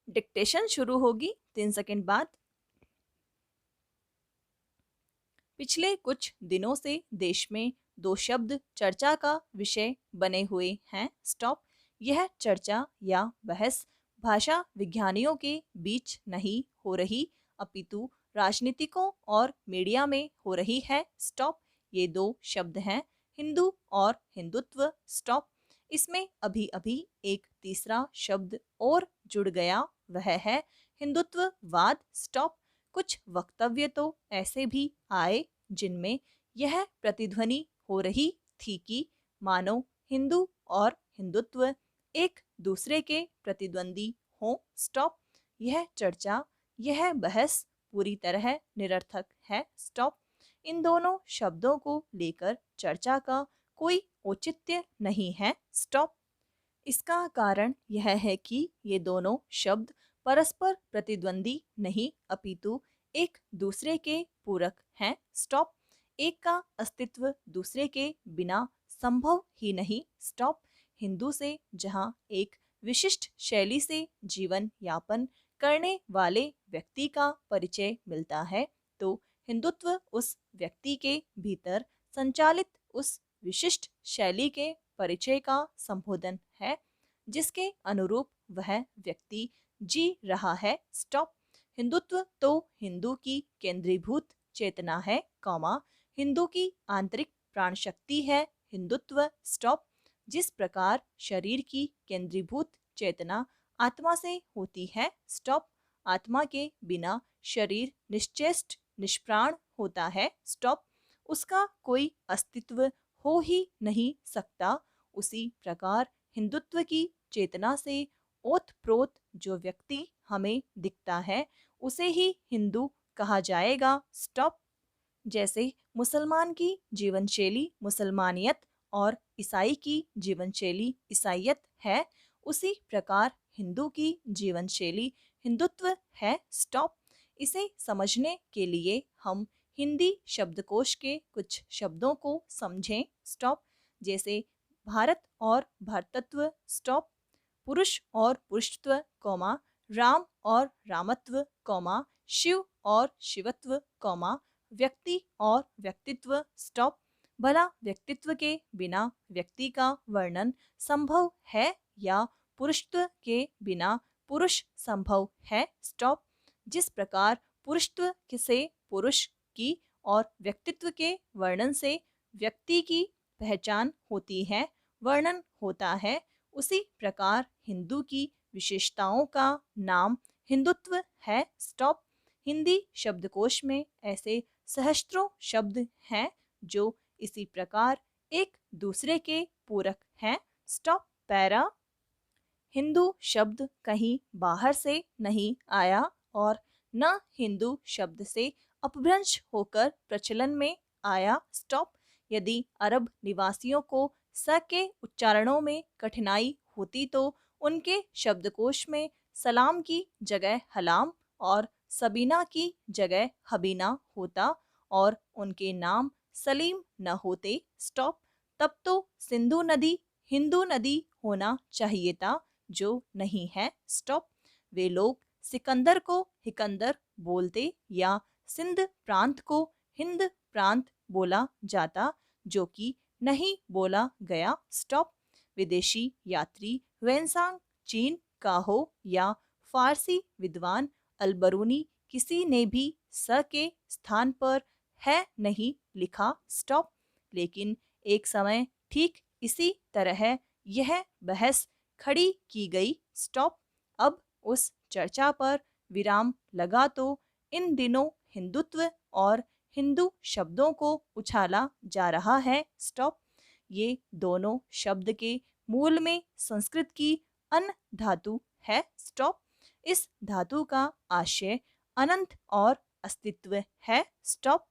Dictation शुरू होगी 3 second बाद। पिछले कुछ दिनों से देश में दो शब्द चर्चा का विषय बने हुए हैं। स्टॉप। यह चर्चा या बहस भाषा विज्ञानियों के बीच नहीं हो रही, अपितु राजनीतिकों और मीडिया में हो रही है। स्टॉप। ये दो शब्द हैं हिंदू और हिंदुत्व। स्टॉप। इसमें अभी अभी एक तीसरा शब्द और जुड़ गया, वह है हिंदुत्ववाद। स्टॉप। कुछ वक्तव्य तो ऐसे भी आए जिनमें यह प्रतिध्वनि हो रही थी कि मानो हिंदू और हिंदुत्व एक दूसरे के प्रतिद्वंदी हों। स्टॉप। यह चर्चा, यह बहस पूरी तरह निरर्थक है। स्टॉप। इन दोनों शब्दों को लेकर चर्चा का कोई औचित्य नहीं है। स्टॉप। इसका कारण यह है कि ये दोनों शब्द परस्पर प्रतिद्वंदी नहीं, अपितु एक दूसरे के पूरक हैं। स्टॉप। एक का अस्तित्व दूसरे के बिना संभव ही नहीं। स्टॉप। हिंदू से जहाँ एक विशिष्ट शैली से जीवन यापन करने वाले व्यक्ति का परिचय मिलता है, तो हिंदुत्व उस व्यक्ति के भीतर संचालित उस विशिष्ट शैली के परिचय का संबोधन है जिसके अनुरूप वह व्यक्ति जी रहा है। स्टॉप। हिंदुत्व तो हिंदू की केंद्रीभूत चेतना है, कॉमा, हिंदू की आंतरिक प्राण शक्ति है हिंदुत्व। स्टॉप। जिस प्रकार शरीर की केंद्रीभूत चेतना आत्मा से होती है। स्टॉप। आत्मा के बिना शरीर निश्चेष्ट निष्प्राण होता है। स्टॉप। उसका कोई अस्तित्व हो ही नहीं सकता। उसी प्रकार हिंदुत्व की चेतना से ओतप्रोत जो व्यक्ति हमें दिखता है उसे ही हिंदू कहा जाएगा। स्टॉप। जैसे मुसलमान की जीवन शैली मुसलमानियत और ईसाई की जीवन शैली ईसाइयत है, उसी प्रकार हिंदू की जीवन शैली हिंदुत्व है। स्टॉप। इसे समझने के लिए हम हिंदी शब्दकोश के कुछ शब्दों को समझें। स्टॉप। जैसे भारत और भारतत्व। स्टॉप। पुरुष और पुरुषत्व, कौमा, राम और रामत्व, कौमा, शिव और शिवत्व, कौमा, व्यक्ति और व्यक्तित्व। स्टॉप। भला व्यक्तित्व के बिना व्यक्ति का वर्णन संभव है या पुरुषत्व के बिना पुरुष संभव है। स्टॉप। जिस प्रकार पुरुषत्व से पुरुष की और व्यक्तित्व के वर्णन से व्यक्ति की पहचान होती है, वर्णन होता है, उसी प्रकार हिंदू की विशेषताओं का नाम हिंदुत्व है। स्टॉप। हिंदी शब्दकोश में ऐसे सहस्त्रों शब्द हैं जो इसी प्रकार एक दूसरे के पूरक हैं। स्टॉप। पैरा। हिंदू शब्द कहीं बाहर से नहीं आया और न हिंदू शब्द से अपभ्रंश होकर प्रचलन में आया। स्टॉप। यदि अरब निवासियों को स के उच्चारणों में कठिनाई होती तो उनके शब्दकोश में सलाम की जगह हलाम और सबीना की जगह हबीना होता और उनके नाम सलीम न होते। स्टॉप। तब तो सिंधु नदी हिंदू नदी होना चाहिए था, जो नहीं है। स्टॉप। वे लोग सिकंदर को हिकंदर बोलते या सिंध प्रांत को हिंद प्रांत बोला जाता, जो कि नहीं बोला गया। स्टॉप। विदेशी यात्री वेंसांग चीन का हो या फारसी विद्वान अलबरूनी, किसी ने भी स के स्थान पर है नहीं लिखा। स्टॉप। लेकिन एक समय ठीक इसी तरह यह बहस खड़ी की गई। स्टॉप। अब उस चर्चा पर विराम लगा तो इन दिनों हिंदुत्व और हिंदू शब्दों को उछाला जा रहा है। स्टॉप। ये दोनों शब्द के मूल में संस्कृत की अन धातु है। स्टॉप। इस धातु का आशय अनंत और अस्तित्व है। स्टॉप।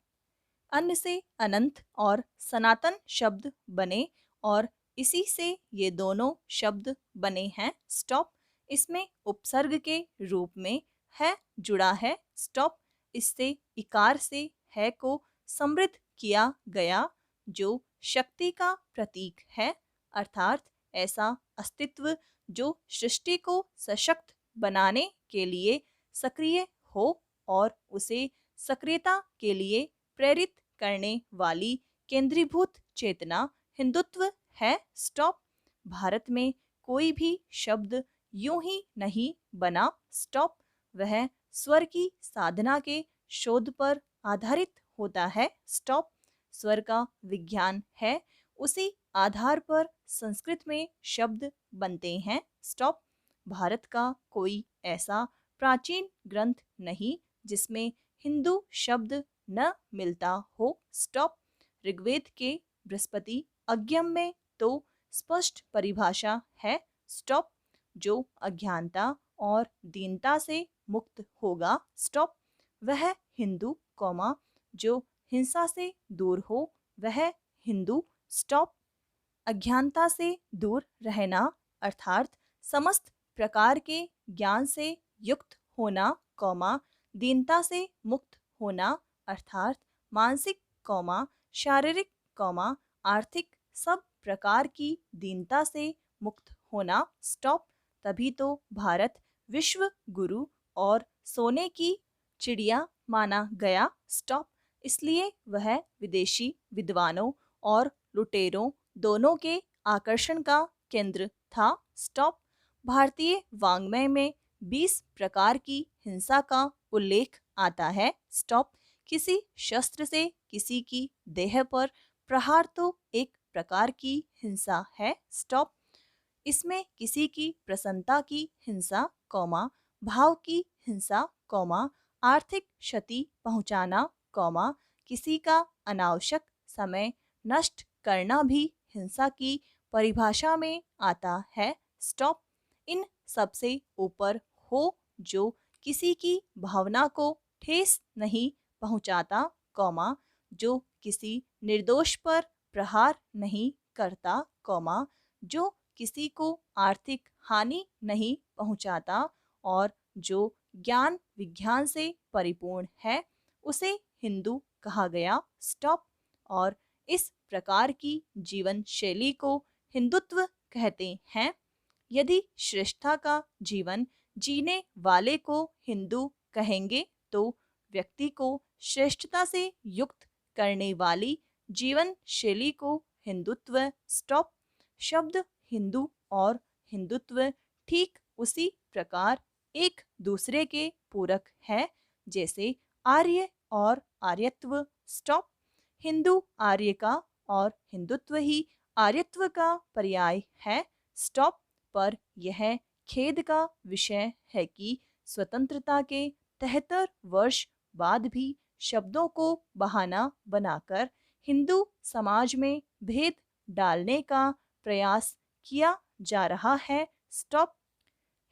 अन्न से अनंत और सनातन शब्द बने और इसी से ये दोनों शब्द बने हैं। स्टॉप। इसमें उपसर्ग के रूप में है जुड़ा है। स्टॉप। इससे इकार से है को समृद्ध किया गया, जो शक्ति का प्रतीक है, अर्थात ऐसा अस्तित्व जो सृष्टि को सशक्त बनाने के लिए सक्रिय हो और उसे सक्रियता के लिए प्रेरित करने वाली केंद्रीभूत चेतना हिंदुत्व है। स्टॉप। भारत में कोई भी शब्द यूं ही नहीं बना। स्टॉप। वह स्वर की साधना के शोध पर आधारित होता है। स्टॉप। स्वर का विज्ञान है, उसी आधार पर संस्कृत में शब्द बनते हैं। स्टॉप। भारत का कोई ऐसा प्राचीन ग्रंथ नहीं जिसमें हिंदू शब्द न मिलता हो। स्टॉप। ऋग्वेद के बृहस्पति अज्ञम में तो स्पष्ट परिभाषा है। स्टॉप। जो अज्ञानता और दीनता से मुक्त होगा। स्टॉप। वह हिंदू, कौमा जो हिंसा से दूर हो वह हिंदू। स्टॉप। अज्ञानता से दूर रहना अर्थात समस्त प्रकार के ज्ञान से युक्त होना, कौमा दीनता से मुक्त होना अर्थात मानसिक, कौमा शारीरिक, कौमा आर्थिक सब प्रकार की दीनता से मुक्त होना। स्टॉप। तभी तो भारत विश्व गुरु और सोने की चिड़िया माना गया। स्टॉप। इसलिए वह विदेशी विद्वानों और लुटेरों दोनों के आकर्षण का केंद्र था। स्टॉप। भारतीय वाङ्मय में 20 प्रकार की हिंसा का उल्लेख आता है। स्टॉप। किसी शस्त्र से किसी की देह पर प्रहार तो एक प्रकार की हिंसा है। स्टॉप। इसमें किसी की प्रसन्नता की हिंसा, कौमा भाव की हिंसा, कौमा आर्थिक क्षति पहुंचाना, कौमा किसी का अनावश्यक समय नष्ट करना भी हिंसा की परिभाषा में आता है। स्टॉप। इन सबसे ऊपर हो जो किसी की भावना को ठेस नहीं पहुंचाता, कौमा जो किसी निर्दोष पर प्रहार नहीं करता, कौमा जो किसी को आर्थिक हानि नहीं पहुंचाता और जो ज्ञान विज्ञान से परिपूर्ण है, उसे हिंदू कहा गया। स्टॉप। और इस प्रकार की जीवन शैली को हिंदुत्व कहते हैं। यदि श्रेष्ठता का जीवन जीने वाले को हिंदू कहेंगे तो व्यक्ति को श्रेष्ठता से युक्त करने वाली जीवन शैली को हिंदुत्व। स्टॉप। शब्द हिंदू और हिंदुत्व ठीक उसी प्रकार एक दूसरे के पूरक है जैसे आर्य और आर्यत्व। स्टॉप। हिंदू आर्य का और हिंदुत्व ही आर्यत्व का पर्याय है। स्टॉप। पर यह खेद का विषय है कि स्वतंत्रता के 73 वर्ष बाद भी शब्दों को बहाना बनाकर हिंदू समाज में भेद डालने का प्रयास किया जा रहा है। स्टॉप।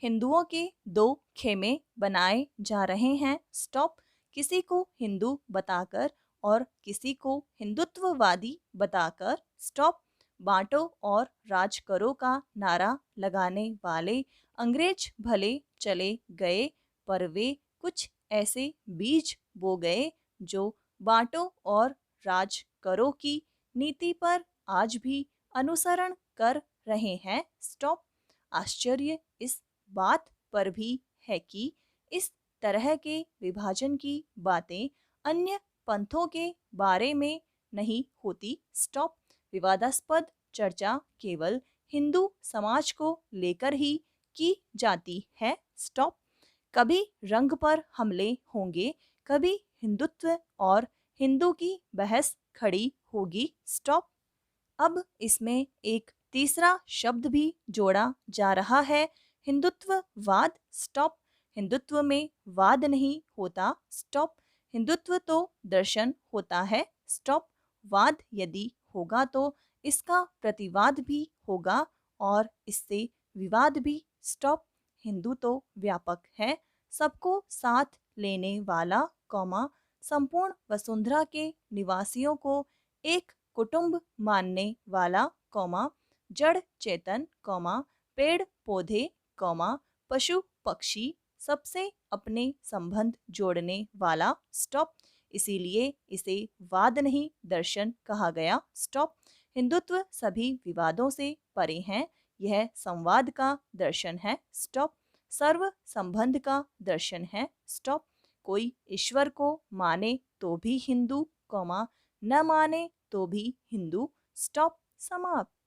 हिंदुओं के 2 खेमे बनाए जा रहे हैं। स्टॉप। किसी को हिंदू बताकर और किसी को हिंदुत्ववादी बताकर। स्टॉप। बांटो और राज करो का नारा लगाने वाले अंग्रेज भले चले गए पर वे कुछ ऐसे बीज बो गए जो बांटो और राज करो की नीति पर आज भी अनुसरण कर रहे हैं। स्टॉप। आश्चर्य इस बात पर भी है कि इस तरह के विभाजन की बातें अन्य पंथों के बारे में नहीं होती। स्टॉप। विवादास्पद चर्चा केवल हिंदू समाज को लेकर ही की जाती है। स्टॉप। कभी रंग पर हमले होंगे, कभी हिंदुत्व और हिंदू की बहस खड़ी होगी। स्टॉप। अब इसमें एक तीसरा शब्द भी जोड़ा जा रहा है, हिंदुत्ववाद। स्टॉप। हिंदुत्व में वाद नहीं होता। स्टॉप। हिंदुत्व तो दर्शन होता है। स्टॉप। वाद यदि होगा तो इसका प्रतिवाद भी होगा और इससे विवाद भी। स्टॉप। हिंदू तो व्यापक है, सबको साथ लेने वाला, कौमा संपूर्ण वसुंधरा के निवासियों को एक कुटुंब मानने वाला, कौमा जड़ चेतन, कौमा पेड़ पौधे, कौमा पशु पक्षी सबसे अपने संबंध जोड़ने वाला। स्टॉप। इसीलिए इसे वाद नहीं दर्शन कहा गया। स्टॉप। हिंदुत्व सभी विवादों से परे हैं, यह संवाद का दर्शन है। स्टॉप। सर्व संबंध का दर्शन है। स्टॉप। कोई ईश्वर को माने तो भी हिंदू, कॉमा, न माने तो भी हिंदू। स्टॉप। समाप्त।